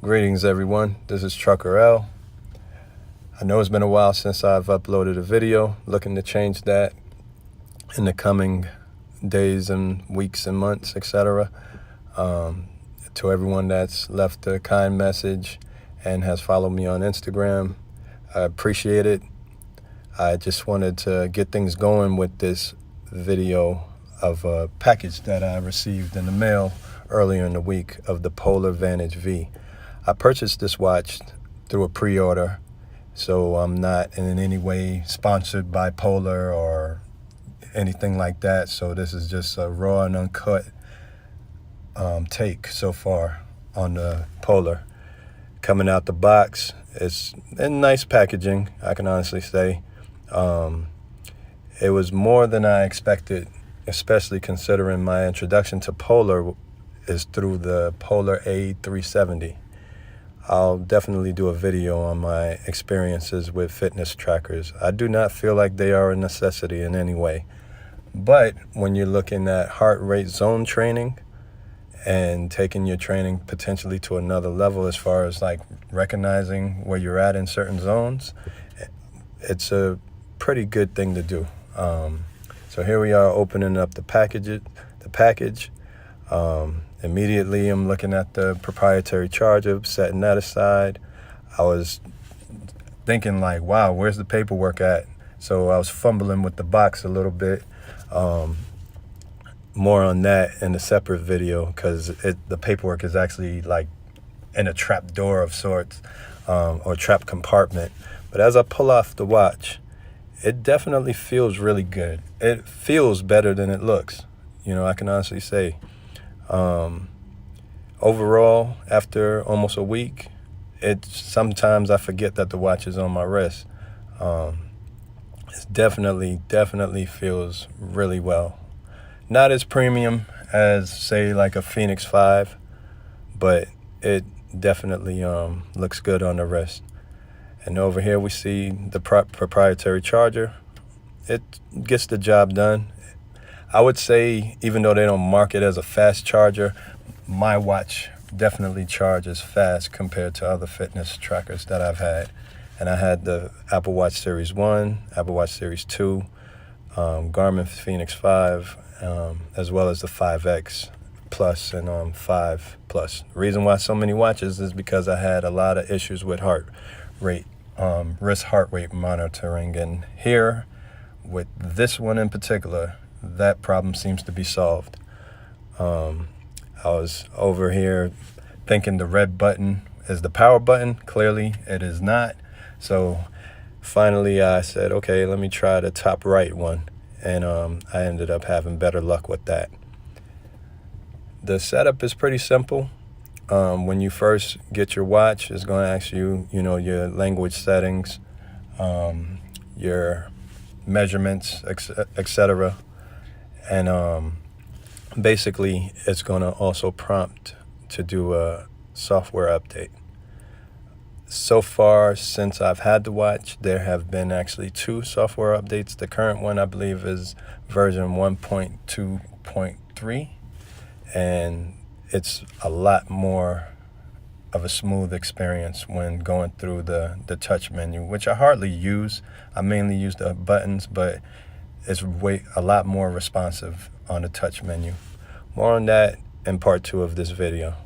Greetings everyone, this is Trucker L. I know it's been a while since I've uploaded a video, looking to change that in the coming days and weeks and months, etc. To everyone that's left a kind message and has followed me on Instagram, I appreciate it. I just wanted to get things going with this video of a package that I received in the mail earlier in the week of the Polar Vantage V. I purchased this watch through a pre-order, so I'm not in any way sponsored by Polar or anything like that. So this is just a raw and uncut take so far on the Polar. Coming out the box, it's in nice packaging, I can honestly say. It was more than I expected, especially considering my introduction to Polar is through the Polar A370. I'll definitely do a video on my experiences with fitness trackers. I do not feel like they are a necessity in any way. But when you're looking at heart rate zone training and taking your training potentially to another level as far as like recognizing where you're at in certain zones, it's a pretty good thing to do. So here we are opening up the package. Immediately I'm looking at the proprietary charger, setting that aside. I was thinking like, wow, where's the paperwork at? So I was fumbling with the box a little bit. More on that in a separate video, because the paperwork is actually like in a trap door of sorts, or trap compartment. But as I pull off the watch, it definitely feels really good. It feels better than it looks. You know, I can honestly say. Overall, after almost a week, sometimes I forget that the watch is on my wrist. It definitely feels really well. Not as premium as, say, like a Phoenix 5, but it definitely looks good on the wrist. And over here we see the proprietary charger. It gets the job done. I would say, even though they don't mark it as a fast charger, my watch definitely charges fast compared to other fitness trackers that I've had. And I had the Apple Watch Series 1, Apple Watch Series 2, Garmin Fenix 5, as well as the 5X Plus and 5 Plus. The reason why so many watches is because I had a lot of issues with heart rate, wrist heart rate monitoring. And here, with this one in particular, that problem seems to be solved. I was over here thinking the red button is the power button. Clearly it is not. So finally I said, okay, let me try the top right one. And I ended up having better luck with that. The setup is pretty simple. When you first get your watch, it's going to ask you, your language settings, your measurements, etc. And basically, it's going to also prompt to do a software update. So far, since I've had the watch, there have been actually 2 software updates. The current one, I believe, is version 1.2.3, and it's a lot more of a smooth experience when going through the touch menu, which I hardly use. I mainly use the buttons, but it's a lot more responsive on the touch menu. More on that in part 2 of this video.